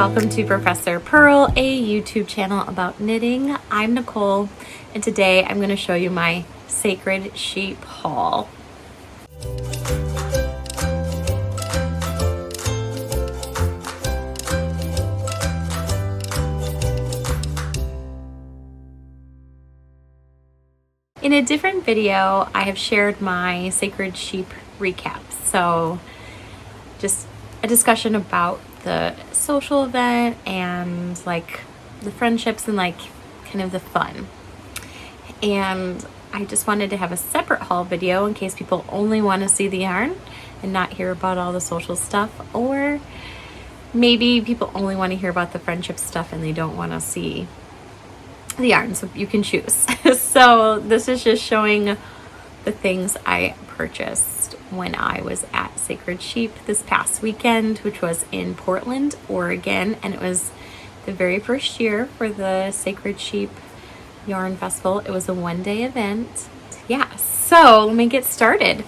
welcome to Professor Pearl, a YouTube channel about knitting. I'm Nicole, and today I'm going to show you my Sacred Sheep haul. In a different video, I have shared my Sacred Sheep recaps, so just a discussion about the social event and like the friendships and like kind of the fun. And I just wanted to have a separate haul video in case people only want to see the yarn and not hear about all the social stuff, or maybe people only want to hear about the friendship stuff and they don't want to see the yarn, so you can choose. So this is just showing the things I purchased when I was at Sacred Sheep this past weekend, which was in Portland, Oregon, and it was the very first year for the Sacred Sheep Yarn Festival. It was a one-day event. Yeah, so let me get started.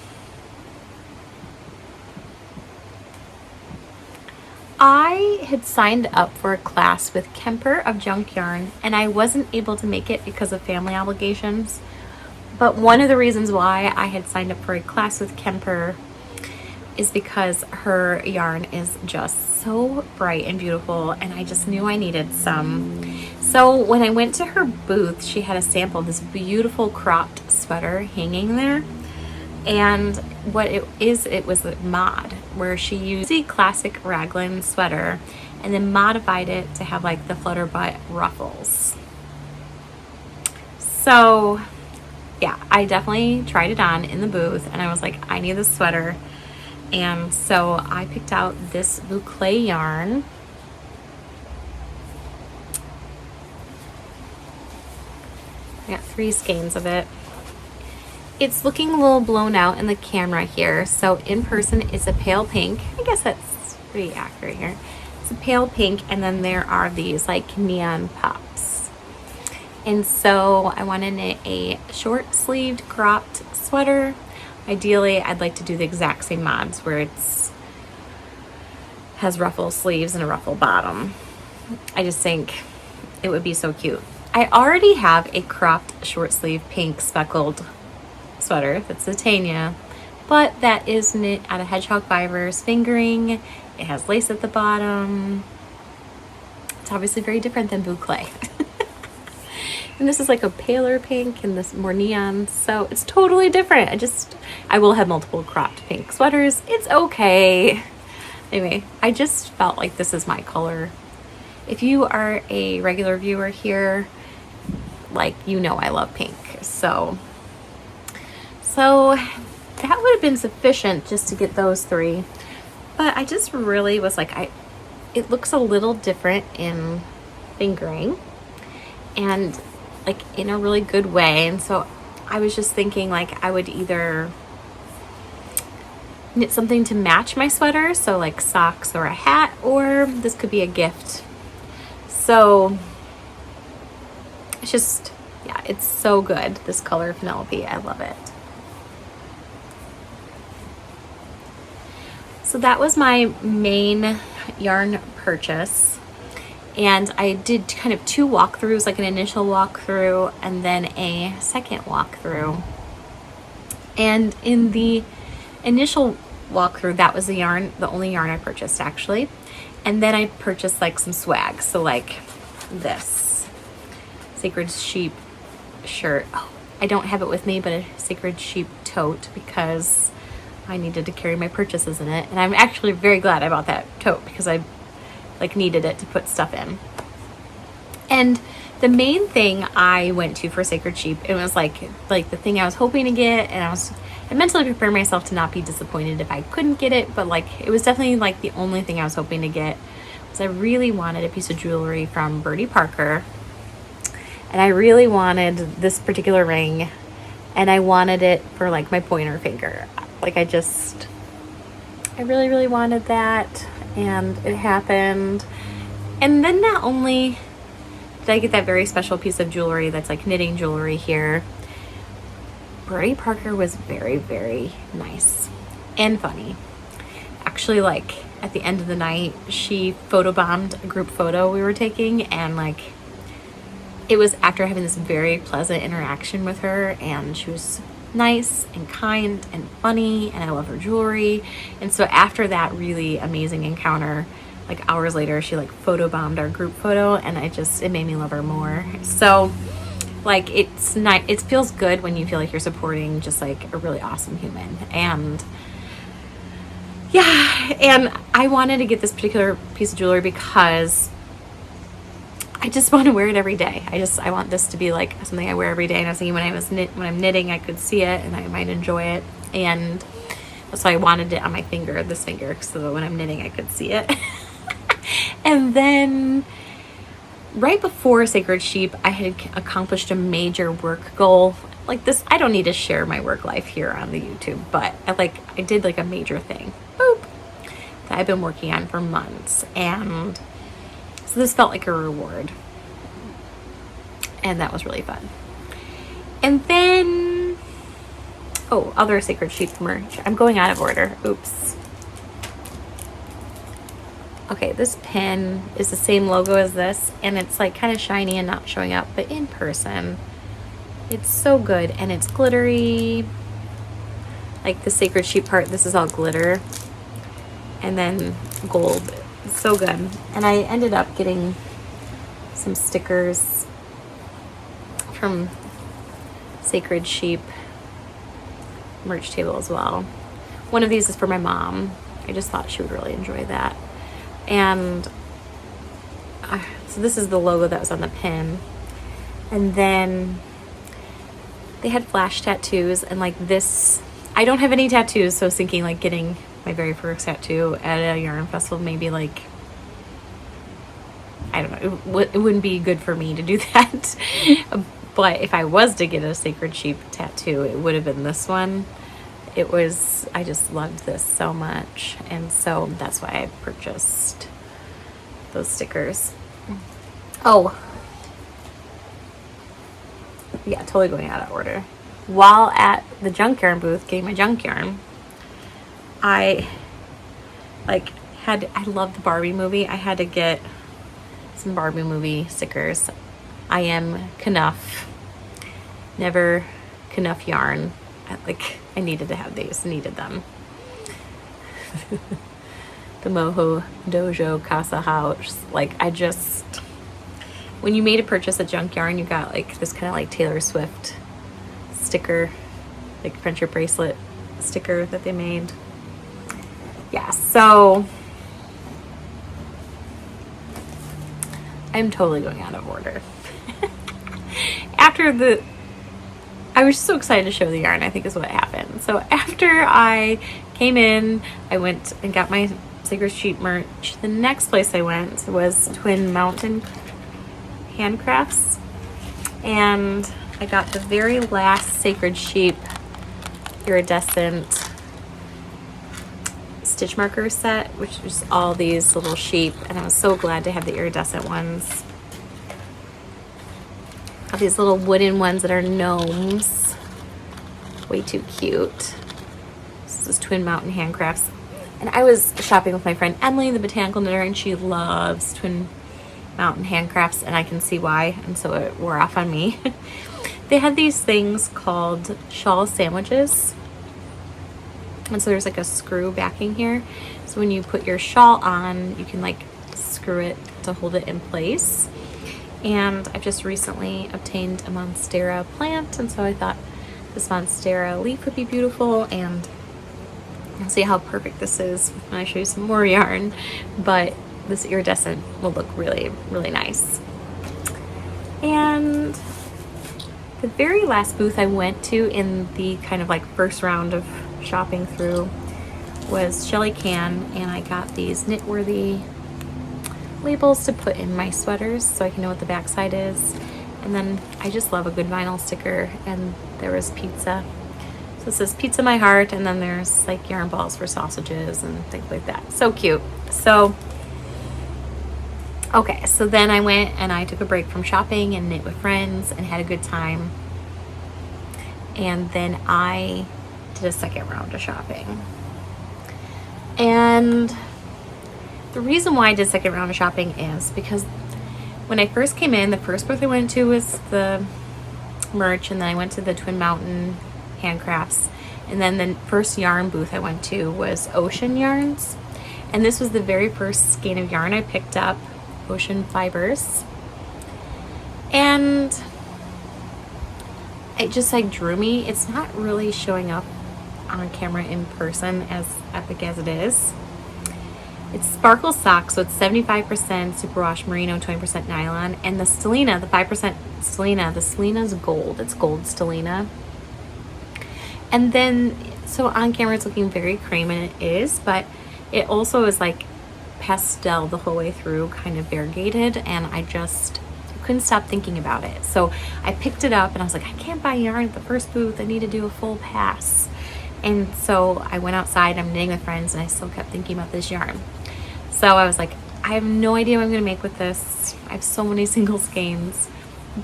I had signed up for a class with Kemper of Junk Yarn, and I wasn't able to make it because of family obligations. But one of the reasons why I had signed up for a class with Kemper is because her yarn is just so bright and beautiful, and I just knew I needed some. So when I went to her booth, she had a sample of this beautiful cropped sweater hanging there. And what it was a mod where she used the classic raglan sweater and then modified it to have like the flutter butt ruffles. So yeah, I definitely tried it on in the booth and I was like, I need this sweater. And so I picked out this boucle yarn. I got 3 skeins of it. It's looking a little blown out in the camera here, so in person it's a pale pink. I guess that's pretty accurate here. It's a pale pink, and then there are these like neon pops. And so I wanted a short sleeved cropped sweater. Ideally, I'd like to do the exact same mods where it's has ruffle sleeves and a ruffle bottom. I just think it would be so cute. I already have a cropped short sleeve pink speckled sweater that's a Tanya, but that is knit out of hedgehog fibers fingering. It has lace at the bottom. It's obviously very different than boucle. And this is like a paler pink and this more neon, so it's totally different. I will have multiple cropped pink sweaters. It's okay. Anyway, I just felt like this is my color. If you are a regular viewer here, like, you know I love pink, so that would have been sufficient just to get those 3. But I just really was like, it looks a little different in fingering and like in a really good way. And so I was just thinking like I would either knit something to match my sweater, so like socks or a hat, or this could be a gift. So it's just, yeah, it's so good. This color Penelope, I love it. So that was my main yarn purchase, and I did kind of 2 walkthroughs, like an initial walkthrough and then a second walkthrough. And in the initial walkthrough, that was the only yarn I purchased actually. And then I purchased like some swag, so like this Sacred Sheep shirt. Oh, I don't have it with me, but a Sacred Sheep tote because I needed to carry my purchases in it, and I'm actually very glad I bought that tote because I like needed it to put stuff in. And the main thing I went to for Sacred Sheep, it was like the thing I was hoping to get, and I mentally prepared myself to not be disappointed if I couldn't get it, but like it was definitely like the only thing I was hoping to get, was I really wanted a piece of jewelry from Birdie Parker, and I really wanted this particular ring, and I wanted it for like my pointer finger. Like I really, really wanted that, and it happened. And then not only did I get that very special piece of jewelry that's like knitting jewelry here, Birdie Parker was very, very nice and funny. Actually, like, at the end of the night, she photobombed a group photo we were taking, and like, it was after having this very pleasant interaction with her, and she was nice and kind and funny, and I love her jewelry. And so after that really amazing encounter, like hours later, she like photobombed our group photo, and it made me love her more. So like, it's nice, it feels good when you feel like you're supporting just like a really awesome human. And yeah, and I wanted to get this particular piece of jewelry because I just want to wear it every day. I want this to be like something I wear every day. And I was thinking when I'm knitting, I could see it and I might enjoy it. And so I wanted it on my finger, this finger, so that when I'm knitting, I could see it. And then right before Sacred Sheep, I had accomplished a major work goal. Like this, I don't need to share my work life here on the YouTube, but I did like a major thing, boop, that I've been working on for months. And so this felt like a reward. And that was really fun. And then, other Sacred Sheep merch. I'm going out of order. Oops. Okay, this pin is the same logo as this, and it's like kind of shiny and not showing up, but in person, it's so good. And it's glittery. Like the Sacred Sheep part, this is all glitter. And then gold. It's so good. And I ended up getting some stickers from Sacred Sheep merch table as well. One of these is for my mom. I just thought she would really enjoy that. And so this is the logo that was on the pin. And then they had flash tattoos, and like this, I don't have any tattoos, so I was thinking like getting my very first tattoo at a yarn festival, maybe like, I don't know, it wouldn't be good for me to do that. But if I was to get a Sacred Sheep tattoo, it would have been this one. I just loved this so much. And so that's why I purchased those stickers. Oh, yeah, totally going out of order. While at the junk yarn booth getting my junk yarn, I love the Barbie movie. I had to get some Barbie movie stickers. I am Knuff. Never Knuff yarn. I needed to have these. Needed them. The Moho Dojo Casa House. When you made a purchase at junk yarn, you got like this kind of like Taylor Swift sticker, like friendship bracelet sticker that they made. Yeah, so I'm totally going out of order. I was so excited to show the yarn, I think is what happened. So after I came in, I went and got my Sacred Sheep merch. The next place I went was Twin Mountain Handcrafts, and I got the very last Sacred Sheep iridescent stitch marker set, which is all these little sheep, and I was so glad to have the iridescent ones. All these little wooden ones that are gnomes. Way too cute. This is Twin Mountain Handcrafts. And I was shopping with my friend Emily, the botanical knitter, and she loves Twin Mountain Handcrafts, and I can see why, and so it wore off on me. They had these things called shawl sandwiches. And so there's like a screw backing here. So when you put your shawl on, you can like screw it to hold it in place. And I've just recently obtained a Monstera plant, and so I thought this Monstera leaf would be beautiful, and I'll see how perfect this is when I show you some more yarn. But this iridescent will look really, really nice. And the very last booth I went to in the kind of like first round of shopping through was Shelly Can, and I got these knit-worthy labels to put in my sweaters so I can know what the backside is. And then I just love a good vinyl sticker, and there was pizza. So it says Pizza My Heart, and then there's like yarn balls for sausages and things like that. So cute. So okay, so then I went and I took a break from shopping and knit with friends and had a good time. And then I did a second round of shopping. And The reason why I did second round of shopping is because when I first came in, the first booth I went to was the merch, and then I went to the Twin Mountain handcrafts, and then the first yarn booth I went to was Ocean Yarns, and this was the very first skein of yarn I picked up, Ocean Fibers, and it just like drew me. It's not really showing up on camera in person as epic as it is. It's sparkle sock, so it's 75% superwash merino, 20% nylon, and the stellina, the 5% stellina, the stellina's gold. It's gold stellina. And then, so on camera it's looking very cream, and it is, but it also is like pastel the whole way through, kind of variegated, and I just couldn't stop thinking about it. So I picked it up and I was like, I can't buy yarn at the first booth. I need to do a full pass. And so I went outside, I'm knitting with friends, and I still kept thinking about this yarn. So I was like, I have no idea what I'm gonna make with this. I have so many single skeins,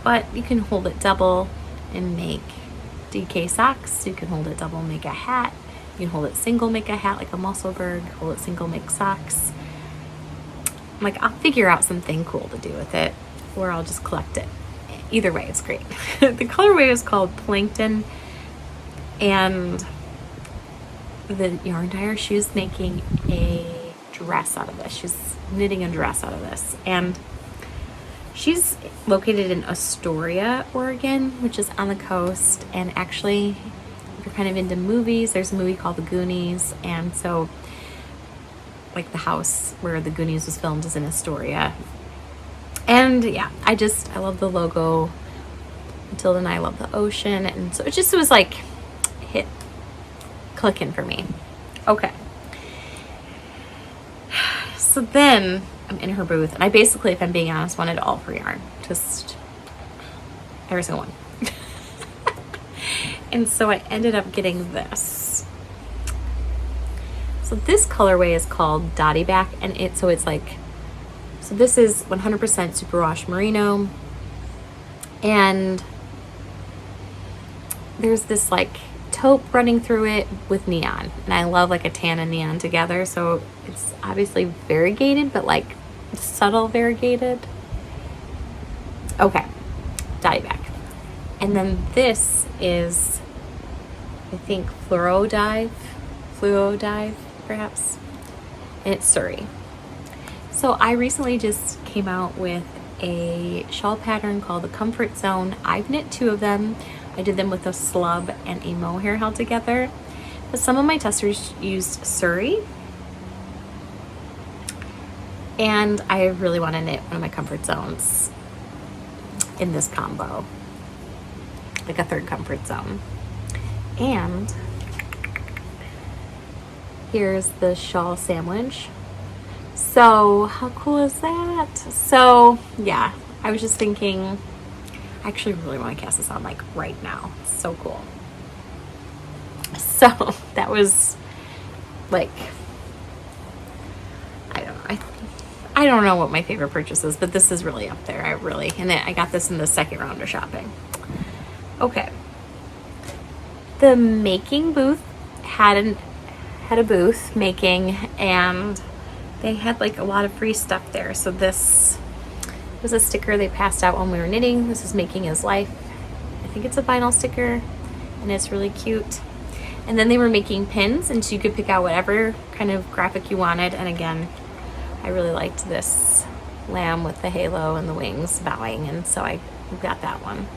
but you can hold it double and make DK socks. You can hold it double and make a hat. You can hold it single, make a hat like a Musselburgh, hold it single, make socks. I'm like, I'll figure out something cool to do with it, or I'll just collect it. Either way, it's great. The colorway is called Plankton, and the yarn dyer, she was making a dress out of this. She's knitting a dress out of this, and she's located in Astoria, Oregon, which is on the coast. And actually, if you're kind of into movies, there's a movie called The Goonies, and so like the house where The Goonies was filmed is in Astoria. And yeah, I love the logo. Matilda and I love the ocean, and so it was like clicking for me. Okay. So then I'm in her booth, and I basically, if I'm being honest, wanted all for yarn. Just every single one. And so I ended up getting this. So this colorway is called Dotty Back, and it's like, so this is 100% superwash merino, and there's this like taupe running through it with neon, and I love like a tan and neon together, so it's obviously variegated, but like subtle variegated. Okay, Dotty Back. And then this is, I think, Fluo Dive perhaps, and it's Surrey. So I recently just came out with a shawl pattern called the Comfort Zone. I've knit 2 of them. I did them with a slub and a mohair held together, but some of my testers used Surrey, and I really want to knit one of my Comfort Zones in this combo, like a third Comfort Zone. And here's the shawl sandwich. So how cool is that? So yeah, I was just thinking, I actually really want to cast this on like right now. It's so cool. So that was like, I don't know what my favorite purchase is, but this is really up there. And I got this in the second round of shopping. Okay. The making booth had a booth making, and they had like a lot of free stuff there. So this was a sticker they passed out when we were knitting. This is Making His Life. I think it's a vinyl sticker, and it's really cute. And then they were making pins, and so you could pick out whatever kind of graphic you wanted. And again, I really liked this lamb with the halo and the wings bowing, and so I got that one.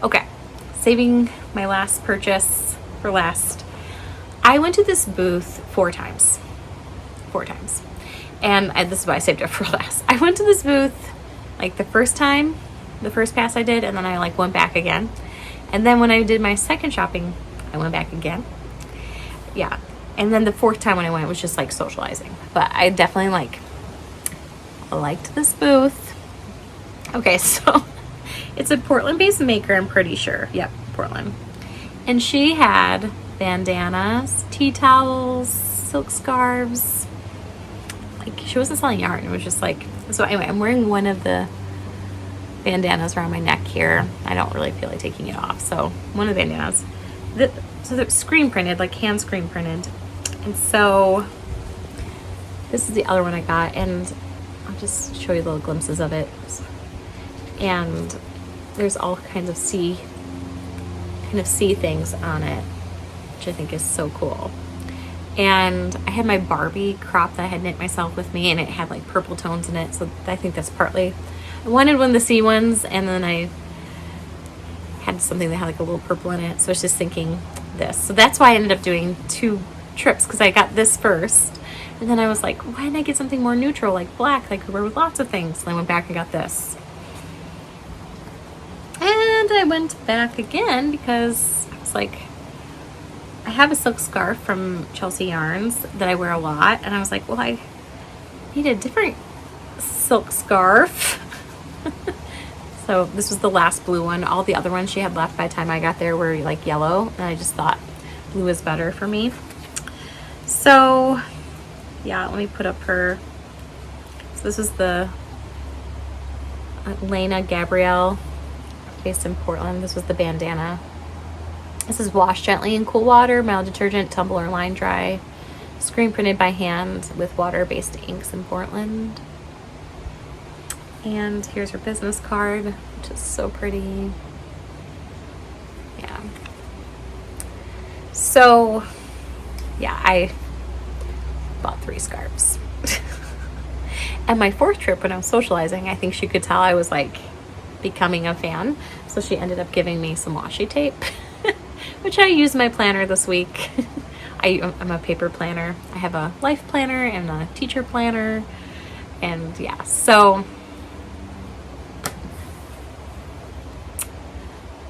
Okay, saving my last purchase for last. I went to this booth 4 times. And this is why I saved it for last. I went to this booth like the first pass I did, and then I like went back again. And then when I did my second shopping, I went back again. Yeah. And then the 4th time when I went was just like socializing. But I definitely liked this booth. Okay, so it's a Portland-based maker, I'm pretty sure. Yep, Portland. And she had bandanas, tea towels, silk scarves. Like, she wasn't selling yarn. It was just like, so anyway, I'm wearing one of the bandanas around my neck here. I don't really feel like taking it off. So one of the bandanas. So they're screen printed, like hand screen printed. And so This is the other one I got, and I'll just show you little glimpses of it. And there's all kinds of sea things on it, which I think is so cool. And I had my Barbie crop that I had knit myself with me, and it had like purple tones in it, so I think that's partly, I wanted one of the sea ones, and then I had something that had like a little purple in it, so I was just thinking this. So that's why I ended up doing 2 trips, because I got this first, and then I was like, why didn't I get something more neutral, like black, that I could wear with lots of things? And I went back and got this. And I went back again because I was like, I have a silk scarf from Chelsea Yarns that I wear a lot, and I was like, well, I need a different silk scarf. So this was the last blue one. All the other ones she had left by the time I got there were like yellow, and I just thought blue is better for me. So yeah, let me put up her. So this is the Lena Gabrielle, based in Portland. This was the bandana. This is washed gently in cool water, mild detergent, tumble or line dry. Screen printed by hand with water-based inks in Portland. And here's her business card, which is so pretty. Yeah. So, yeah, I bought 3 scarves. And my 4th trip when I was socializing, I think she could tell I was like becoming a fan. So she ended up giving me some washi tape, which I used in my planner this week. I'm a paper planner. I have a life planner and a teacher planner. And yeah, so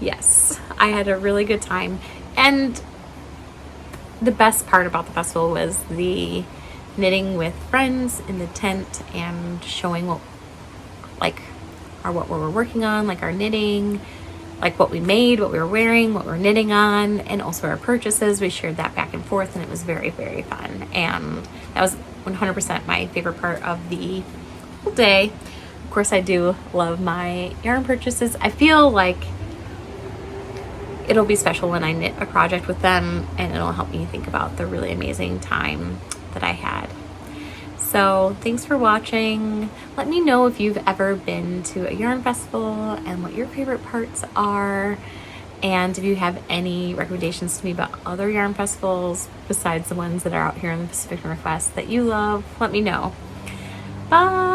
yes, I had a really good time. And the best part about the festival was the knitting with friends in the tent and showing what we were working on, like our knitting, like what we made, what we were wearing, what we were knitting on, and also our purchases. We shared that back and forth, and it was very, very fun. And that was 100% my favorite part of the whole day. Of course, I do love my yarn purchases. I feel like it'll be special when I knit a project with them, and it'll help me think about the really amazing time that I had. So thanks for watching. Let me know if you've ever been to a yarn festival and what your favorite parts are, and if you have any recommendations to me about other yarn festivals besides the ones that are out here in the Pacific Northwest that you love, let me know. Bye.